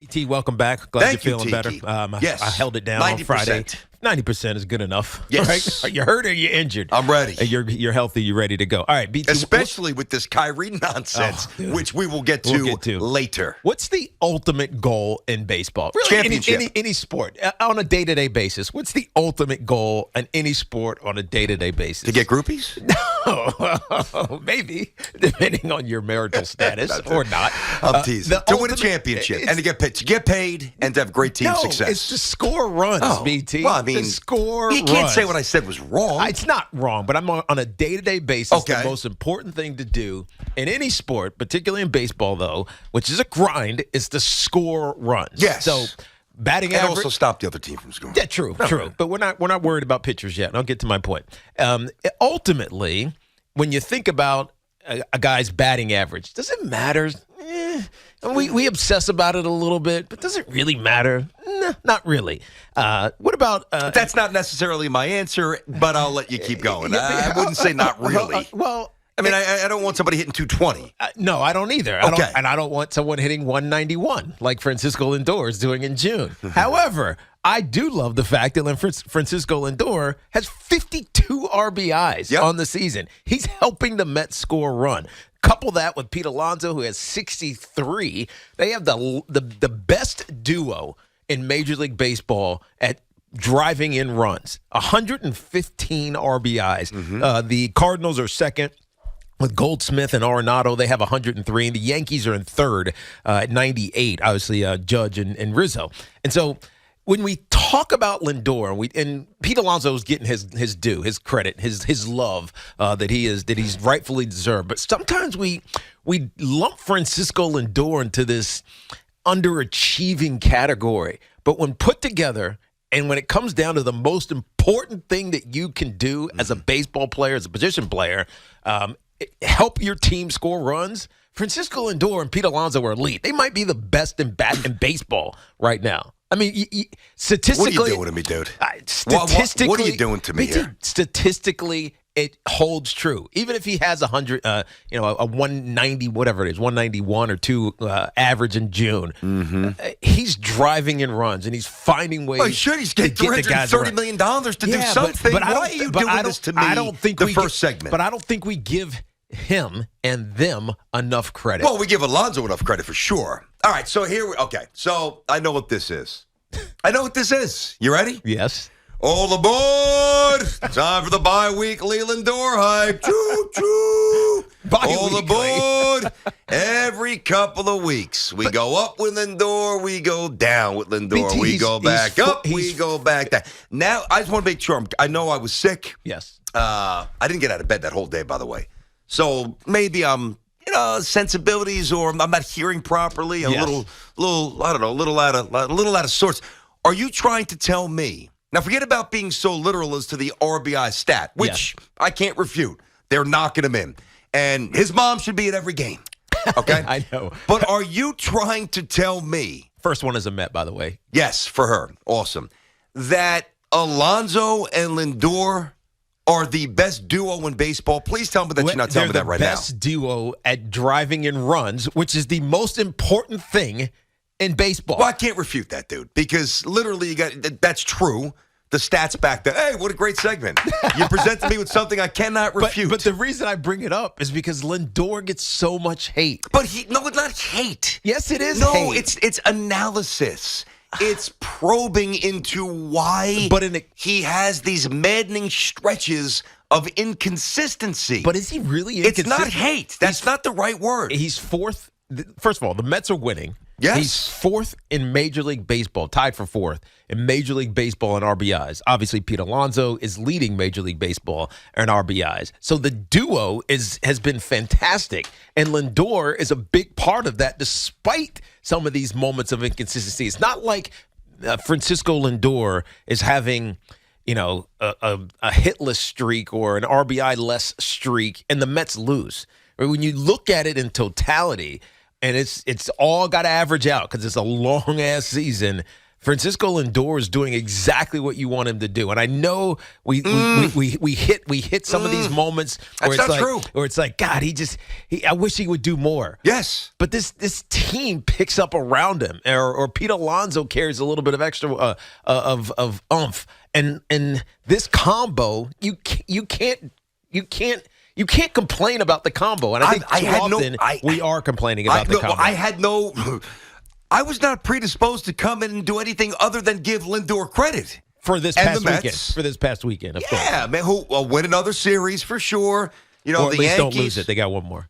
T, welcome back. Glad Thank you're you, feeling Tiki. better. Yes. I held it down 90%. on Friday. 90% is good enough. Yes. Right? Are you hurt or are you injured? I'm ready. You're healthy. You're ready to go. All right, BT. Especially with this Kyrie nonsense, which we will get to later. What's the ultimate goal in baseball? Really, Championship. Any sport on a day-to-day basis. What's the ultimate goal in any sport on a day-to-day basis? To get groupies? Maybe, depending on your marital status or not. I'm teasing. To win a championship and to get paid and to have great team success. It's to score runs, BT. Well, I mean, to score you can't say what I said was wrong. It's not wrong, but I'm on a day-to-day basis. Okay. The most important thing to do in any sport, particularly in baseball, though, which is a grind, is to score runs. Yes. So batting and average, also stop the other team from scoring. Yeah, true. But we're not worried about pitchers yet. And I'll get to my point. Ultimately, when you think about a guy's batting average, does it matter? We obsess about it a little bit, but does it really matter? Nah, not really. What about? That's not necessarily my answer, but I'll let you keep going. I wouldn't say not really. Well, I mean, I don't want somebody hitting 220. No, I don't either. Okay. I don't want someone hitting 191 like Francisco Lindor is doing in June. However, I do love the fact that Francisco Lindor has 52 RBIs on the season. He's helping the Mets score a run. Couple that with Pete Alonso, who has 63. They have the best duo in Major League Baseball at driving in runs. 115 RBIs. The Cardinals are second with Goldsmith and Arenado. They have 103. And the Yankees are in third at 98, obviously Judge and Rizzo. And so when we talk about Lindor, and Pete Alonso is getting his due, his credit, his love that he's rightfully deserved. But sometimes we lump Francisco Lindor into this underachieving category. But when put together, and when it comes down to the most important thing that you can do as a baseball player, as a position player, help your team score runs, Francisco Lindor and Pete Alonso are elite. They might be the best in baseball right now. I mean, statistically, what are you doing to me, dude? Statistically, what are you doing to me here? Statistically, it holds true. Even if he has 100, a 190, whatever it is, 191 or 2 average in June, he's driving in runs and he's finding ways. Oh, sure, he's getting $330 million to do something. But why are you doing this to me? I don't think first segment. But I don't think we give him and them enough credit. Well, we give Alonso enough credit for sure. All right, so so I know what this is. You ready? Yes. All aboard! Time for the bi-weekly Lindor hype. Choo-choo! All aboard! Every couple of weeks, we go up with Lindor, we go down with Lindor. We go back up, we go back down. Now, I just want to make sure, I know I was sick. Yes. I didn't get out of bed that whole day, by the way. So maybe I'm, sensibilities, or I'm not hearing properly. I'm a little out of sorts. Are you trying to tell me? Now, forget about being so literal as to the RBI stat, which I can't refute. They're knocking him in. And his mom should be at every game. Okay? I know. But are you trying to tell me? First one is a Met, by the way. Yes, for her. Awesome. That Alonso and Lindor are the best duo in baseball. Please tell me that you're not telling me that right now. They're the best duo at driving in runs, which is the most important thing in baseball. Well, I can't refute that, dude, because literally that's true. The stats back there. Hey, what a great segment. You presented me with something I cannot refute. But the reason I bring it up is because Lindor gets so much hate. But it's not hate. Yes, it is hate. No, it's analysis. It's probing into why he has these maddening stretches of inconsistency. But is he really inconsistent? It's not hate. That's not the right word. He's fourth. First of all, the Mets are winning. Yes. He's fourth in Major League Baseball, tied for fourth in Major League Baseball in RBIs. Obviously, Pete Alonso is leading Major League Baseball in RBIs. So the duo has been fantastic, and Lindor is a big part of that despite some of these moments of inconsistency. It's not like Francisco Lindor is having a hitless streak or an RBI-less streak, and the Mets lose. When you look at it in totality, and it's all got to average out because it's a long-ass season, Francisco Lindor is doing exactly what you want him to do. And I know we hit some of these moments where That's it's not like, true. where it's like, God, I wish he would do more. Yes. But this team picks up around him, or Pete Alonso carries a little bit of extra of oomph, and this combo, you can't complain about the combo. And I think too often we are complaining about the combo. I was not predisposed to come in and do anything other than give Lindor credit for this past weekend. For this past weekend, of course. Yeah, man, who will win another series for sure. You know, or at the least Yankees don't lose it. They got one more.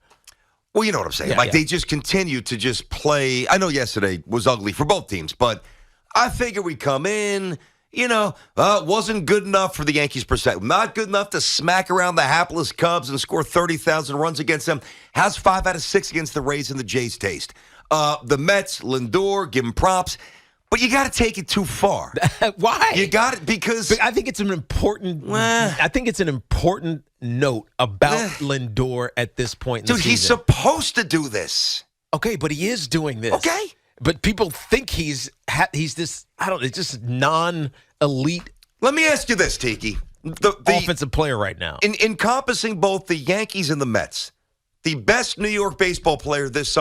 Well, you know what I'm saying. They just continue to just play. I know yesterday was ugly for both teams, but I figure we come in, wasn't good enough for the Yankees per se. Not good enough to smack around the hapless Cubs and score 30,000 runs against them. Has 5 out of 6 against the Rays and the Jays taste. The Mets, Lindor, give him props. But you got to take it too far. Why? You got it because I think it's an important. I think it's an important note about Lindor at this point in the season. Dude, he's supposed to do this. Okay, but he is doing this. Okay, but people think he's this. It's just non-elite. Let me ask you this, Tiki: the offensive player right now, encompassing both the Yankees and the Mets. The best New York baseball player this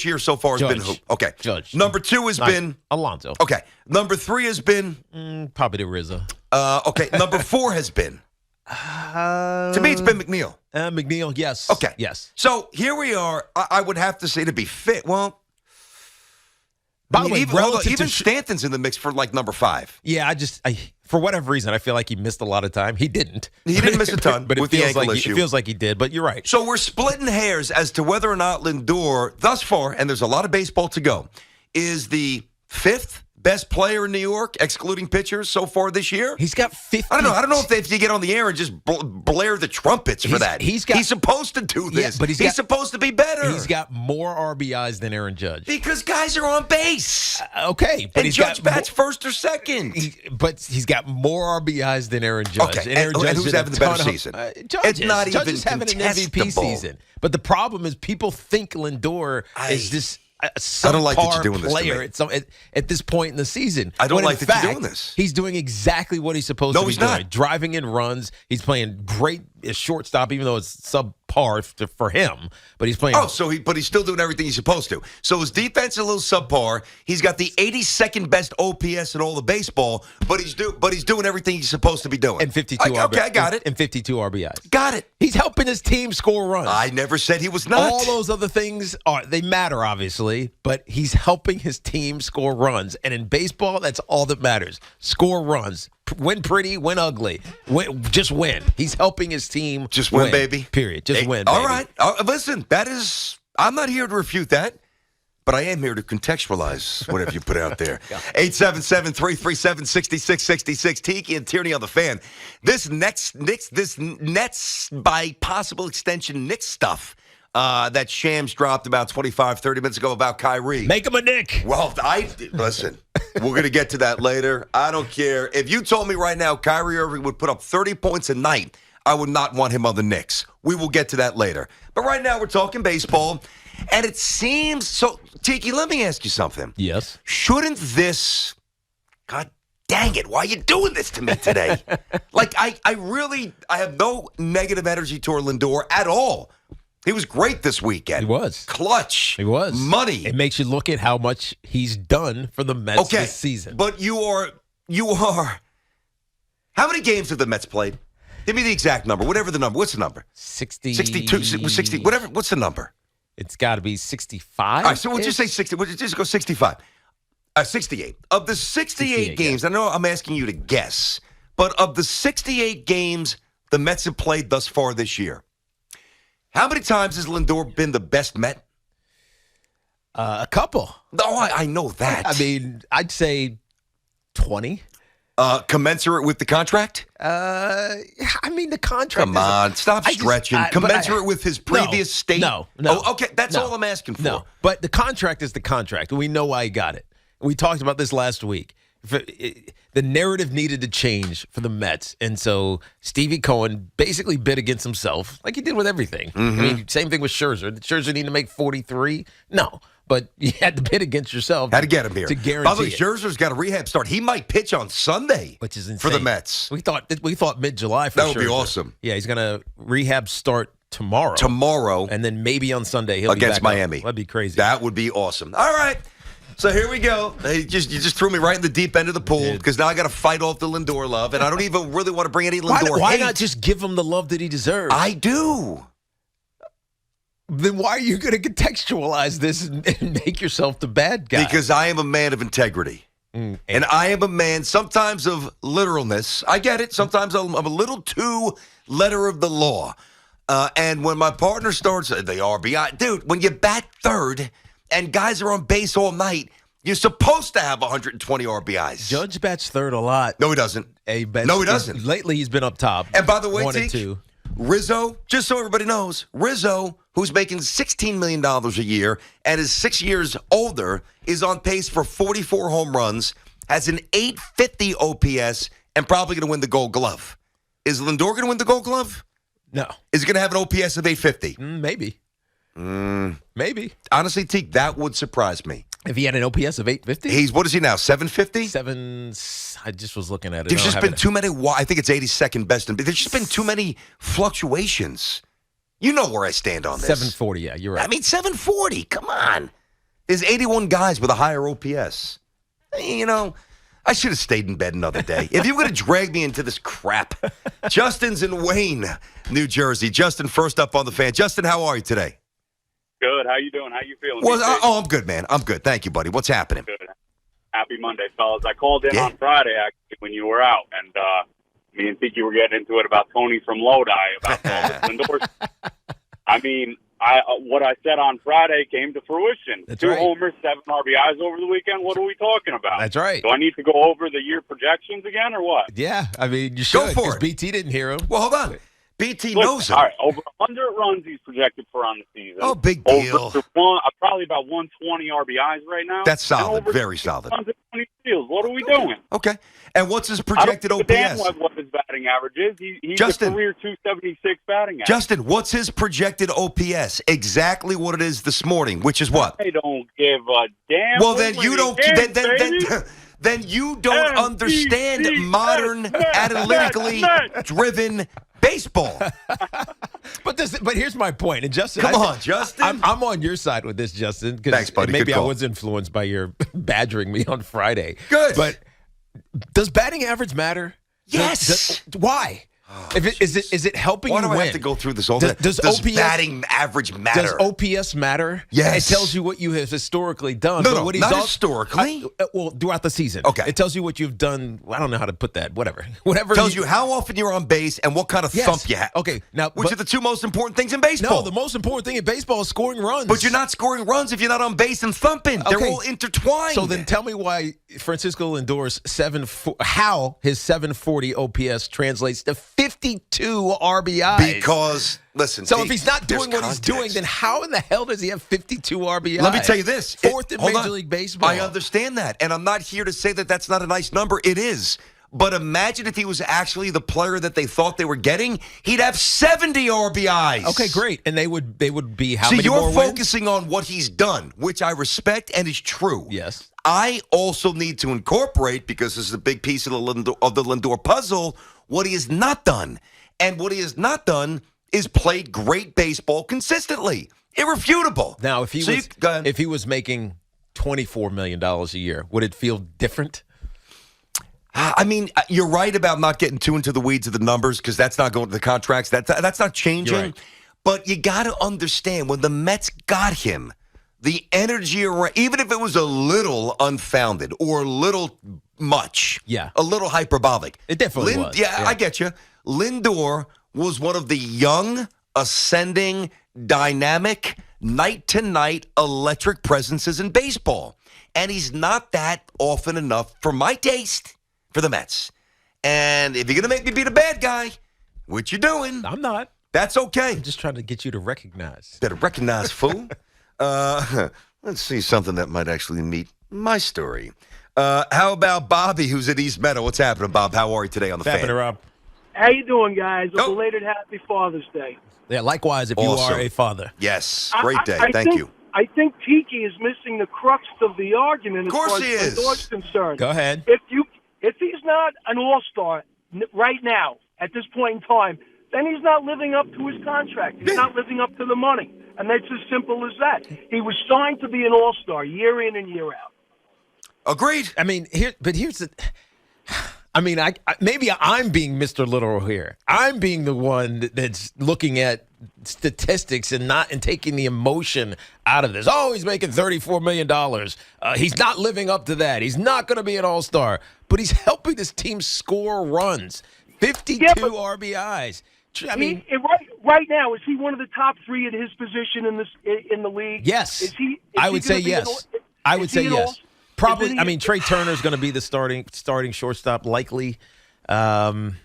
year so far has been who? Okay. Judge. Number 2 has been Alonso. Okay. Number 3 has been probably the Rizzo. Okay. Number 4 has been to me it's been McNeil. McNeil, yes. Okay. Yes. So here we are. I would have to say to be fit. Well, by the way, even Stanton's in the mix for like number 5. Yeah, for whatever reason, I feel like he missed a lot of time. He didn't. He didn't miss a ton, but with the ankle issue. It feels like he did, but you're right. So we're splitting hairs as to whether or not Lindor, thus far, and there's a lot of baseball to go, is the 5th best player in New York, excluding pitchers so far this year. He's got 50. I don't know if you get on the air and just blare the trumpets for that. He's supposed to do this. Yeah, but he's supposed to be better. He's got more RBIs than Aaron Judge. Because guys are on base. Okay. But and Judge bats first or second. But he's got more RBIs than Aaron Judge. Okay. And Aaron Judge who's having the better season? Judge is having an MVP season. But the problem is people think Lindor is this I don't like that you're doing player this to me. at this point in the season. I don't like that you're doing this. He's doing exactly what he's supposed to be doing. Not. Driving in runs. He's playing great as shortstop, even though it's subpar for him. But he's playing. But he's still doing everything he's supposed to. So his defense is a little subpar. He's got the 82nd best OPS in all of baseball, but he's doing everything he's supposed to be doing. And 52 RBIs. Okay, I got it. And 52 RBIs. Got it. He's helping his team score runs. I never said he was not. All those other things they matter, obviously, but he's helping his team score runs. And in baseball, that's all that matters. Score runs. Win pretty, win ugly. Just win. He's helping his team just win, baby. Period. Just win, baby. All right. Listen, I'm not here to refute that, but I am here to contextualize whatever you put out there. 877-337-6666. Tiki and Tierney on the Fan. This Nets by possible extension Knicks stuff that Shams dropped about 25, 30 minutes ago about Kyrie. Make him a Knick. Well, listen, we're going to get to that later. I don't care. If you told me right now Kyrie Irving would put up 30 points a night, I would not want him on the Knicks. We will get to that later. But right now we're talking baseball, and it seems so. Tiki, let me ask you something. Yes. Shouldn't this? God dang it! Why are you doing this to me today? I have no negative energy toward Lindor at all. He was great this weekend. He was. Clutch. He was. Money. It makes you look at how much he's done for the Mets this season. But you are. How many games have the Mets played? Give me the exact number. Whatever the number. What's the number? 62, 60, whatever. What's the number? It's got to be 65. All right, so we'll just say 60. We'll just go 65. 68. Of the 68 games, I know I'm asking you to guess, but of the 68 games the Mets have played thus far this year, how many times has Lindor been the best Met? A couple. Oh, I know that. I mean, I'd say 20. Commensurate with the contract? I mean, the contract. Come on, stop stretching. Commensurate with his previous state? No. Oh, okay, that's all I'm asking for. No, but the contract is the contract. We know why he got it. We talked about this last week. The narrative needed to change for the Mets, and so Stevie Cohen basically bid against himself, like he did with everything. Mm-hmm. I mean, same thing with Scherzer. Did Scherzer need to make 43? No. but you had to bid against yourself. Had to get him here. To guarantee By the way, Scherzer's got a rehab start. He might pitch on Sunday, which is insane for the Mets. We thought mid-July for That would sure. be awesome. Yeah, he's going to rehab start tomorrow. And then maybe on Sunday he'll against be back Miami. Up. That'd be crazy. That would be awesome. All right. So here we go. You just threw me right in the deep end of the pool because now I got to fight off the Lindor love, and I don't even really want to bring any Lindor Why hate. not just give him the love that he deserves? I do. Then why are you going to contextualize this and make yourself the bad guy? Because I am a man of integrity. And I am a man sometimes of literalness. I get it. Sometimes I'm a little too letter of the law. And when my partner starts the RBI, dude, when you bat third and guys are on base all night, you're supposed to have 120 RBIs. Judge bats third a lot. No, he doesn't. No, he doesn't. Lately, he's been up top. And by the way, 1 and Tiki, 2. Rizzo, just so everybody knows, Rizzo, who's making $16 million a year and is 6 years older, is on pace for 44 home runs, has an 850 OPS, and probably going to win the Gold Glove. Is Lindor going to win the Gold Glove? No. Is he going to have an OPS of 850? Maybe. Maybe. Honestly, Teak, that would surprise me. If he had an OPS of 850? What is he now, 750? I just was looking at it. There's just been too many, I think it's 82nd best. There's just been too many fluctuations. You know where I stand on this. 740, yeah, you're right. I mean, 740, come on. There's 81 guys with a higher OPS. You know, I should have stayed in bed another day. If you were going to drag me into this crap. Justin's in Wayne, New Jersey. Justin, first up on the fan. Justin, how are you today? Good. How you doing? How you feeling? I'm good, man. I'm good. Thank you, buddy. What's happening? Good. Happy Monday, fellas. I called in on Friday, actually, when you were out, and me and Tiki were getting into it about Tony from Lodi, about all this Lindor. I mean, what I said on Friday came to fruition. That's 2 right. homers, 7 RBIs over the weekend. What are we talking about? That's right. Do I need to go over the year projections again, or what? Yeah, I mean, you should. Go for it. BT didn't hear him. Well, hold on. BT Look, knows him. all right, over 100 runs he's projected for on the season. Oh, big deal. Probably about 120 RBIs right now. That's solid. And over Very solid. 120 steals. What are we doing? Okay. And what's his projected I don't give a OPS? damn what his batting average is. He's Justin. a career 276 batting average. Justin, what's his projected OPS? Exactly what it is this morning, which is what? I don't give a damn. Well, then you don't. Then you don't understand modern, analytically driven baseball. But here's my point. And Justin, Come on, Justin. I'm on your side with this, Justin. Thanks, buddy. Maybe Good I call. was influenced by your badgering me on Friday. Good. But does batting average matter? Yes. Why? Is it helping Why you do I win? have to go through this all Does day? Does OPS batting average matter? Does OPS matter? Yes. It tells you what you have historically done. No, but no, what he's not also, historically. well, throughout the season. Okay. It tells you what you've done. I don't know how to put that. Whatever. Tells you how often you're on base and what kind of thump you have. Okay. Now, which are the 2 most important things in baseball? No, the most important thing in baseball is scoring runs. But you're not scoring runs if you're not on base and thumping. They're all intertwined. So then tell me why Francisco Lindor's how his 740 OPS translates to 52 RBIs. Because, listen. So if he's not doing what he's doing, then how in the hell does he have 52 RBIs? Let me tell you this. Fourth in Major League Baseball. I understand that. And I'm not here to say that that's not a nice number. It is. But imagine if he was actually the player that they thought they were getting. He'd have 70 RBIs. Okay, great. And they would be how many you're more wins? focusing on what he's done, which I respect and is true. Yes. I also need to incorporate, because this is a big piece of the Lindor puzzle, what he has not done. And what he has not done is played great baseball consistently. Irrefutable. Now, if he was making $24 million a year, would it feel different? I mean, you're right about not getting too into the weeds of the numbers, because that's not going to the contracts. That's not changing. Right. But you got to understand, when the Mets got him, the energy around, even if it was a little unfounded or a little much, a little hyperbolic. It definitely was. Yeah, I get you. Lindor was one of the young, ascending, dynamic, night-to-night electric presences in baseball. And he's not that often enough for my taste for the Mets. And if you're going to make me be the bad guy, which you're doing. I'm not. That's okay. I'm just trying to get you to recognize. Better recognize, fool. Let's see something that might actually meet my story. How about Bobby, who's at East Meadow? What's happening, Bob? How are you today on the fan? Rob. How you doing, guys? A belated Happy Father's Day. Yeah, likewise, if you are a father. Yes, great day. Thank you. I think Tiki is missing the crux of the argument Of course as far he as is. Lindor's concerned. Go ahead. If he's not an all-star right now, at this point in time, then he's not living up to his contract. He's not living up to the money. And that's as simple as that. He was signed to be an all-star year in and year out. Agreed. I mean, here's the. I mean, maybe I'm being Mr. Literal here. I'm being the one that's looking at statistics and taking the emotion out of this. Oh, he's making $34 million. He's not living up to that. He's not going to be an all-star, but he's helping this team score runs. 52 RBIs. I mean, right now, is he one of the top three at his position in the league? Yes. I would say yes. I would say yes. Probably. I mean, Trey Turner's going to be the starting shortstop, likely. I mean,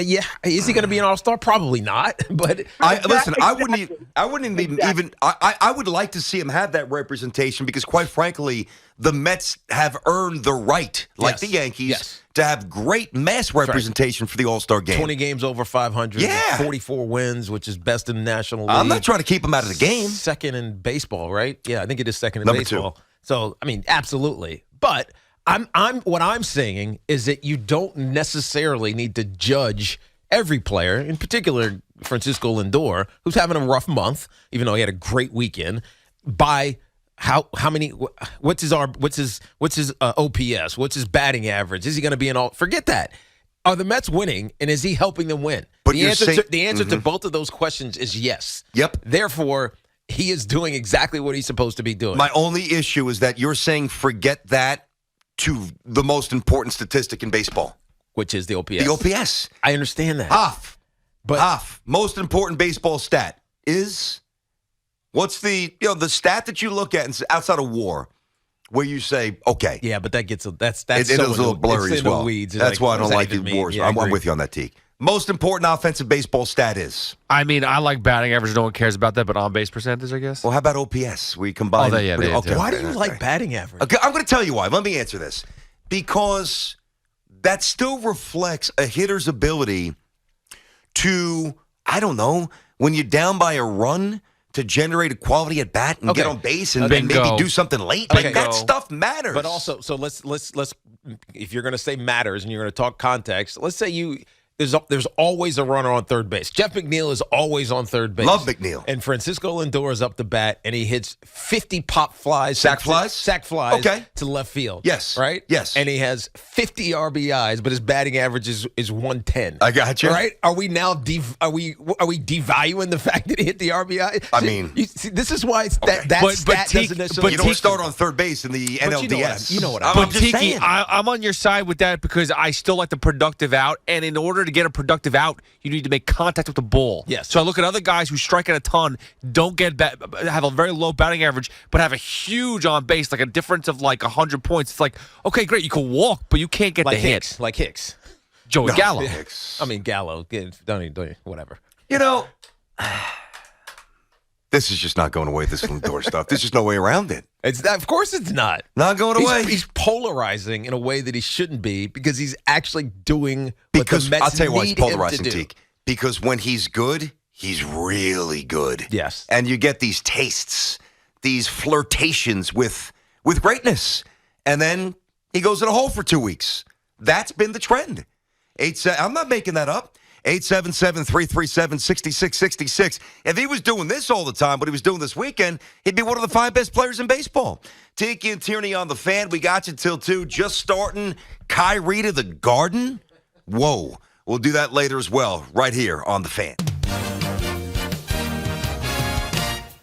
yeah. Is he going to be an all-star? Probably not. But listen, I wouldn't even. I would like to see him have that representation because, quite frankly, the Mets have earned the right, like the Yankees, to have great mass representation for the All-Star game. 20 games over 500. Yeah. 44 wins, which is best in the National League. I'm not trying to keep him out of the game. Second in baseball, right? Yeah, I think it is second in Number baseball. 2. So, I mean, absolutely. But what I'm saying is that you don't necessarily need to judge every player, in particular Francisco Lindor, who's having a rough month, even though he had a great weekend, by how many what's his OPS, what's his batting average? Is he going to be an all? Forget that. Are the Mets winning, and is he helping them win? But the answer to both of those questions is yes. Yep. Therefore, he is doing exactly what he's supposed to be doing. My only issue is that you're saying forget that to the most important statistic in baseball, which is the OPS. The OPS. I understand that. Most important baseball stat is what's the stat that you look at and outside of WAR, where you say, okay, yeah, but that's it is a little blurry as well. Weeds. That's why I don't like the wars. Yeah, I'm with you on that, Teak. Most important offensive baseball stat is? I mean, I like batting average. No one cares about that, but on-base percentage, I guess. Well, how about OPS? We combine. Why do you like batting average? Okay, I'm going to tell you why. Let me answer this. Because that still reflects a hitter's ability to, I don't know, when you're down by a run, to generate a quality at bat and get on base and maybe do something late. Like that stuff matters. But also, so let's if you're going to say matters and you're going to talk context, let's say there's always a runner on third base. Jeff McNeil is always on third base. Love McNeil. And Francisco Lindor is up to bat, and he hits 50 pop flies. Sack flies? Sack flies to left field. Yes. Right? Yes. And he has 50 RBIs, but his batting average is 110. I got you. Right? Are we now are we devaluing the fact that he hit the RBI? I mean, this is why it's that stat doesn't necessarily. But you don't start on third base in the NLDS. You know what I'm just saying. I'm on your side with that because I still like the productive out, and in order to get a productive out, you need to make contact with the ball. Yes. So I look at other guys who strike out a ton, don't have a very low batting average, but have a huge on base, like a difference of like 100 points. It's like, okay, great, you can walk, but you can't get the hit. Like Hicks. Joey Gallo. I mean, Gallo. Don't even whatever. You know, this is just not going away, this Lindor stuff. There's just no way around it. Of course it's not. Not going away. He's polarizing in a way that he shouldn't be because he's actually doing what the Mets I'll tell you why he's need him polarizing, to do. Teak. Because when he's good, he's really good. Yes. And you get these tastes, these flirtations with greatness. And then he goes in a hole for 2 weeks. That's been the trend. I'm not making that up. 877-337-6666. If he was doing this all the time, what he was doing this weekend, he'd be one of the 5 best players in baseball. Tiki and Tierney on the Fan. We got you till 2. Just starting Kyrie to the Garden. Whoa. We'll do that later as well, right here on the Fan.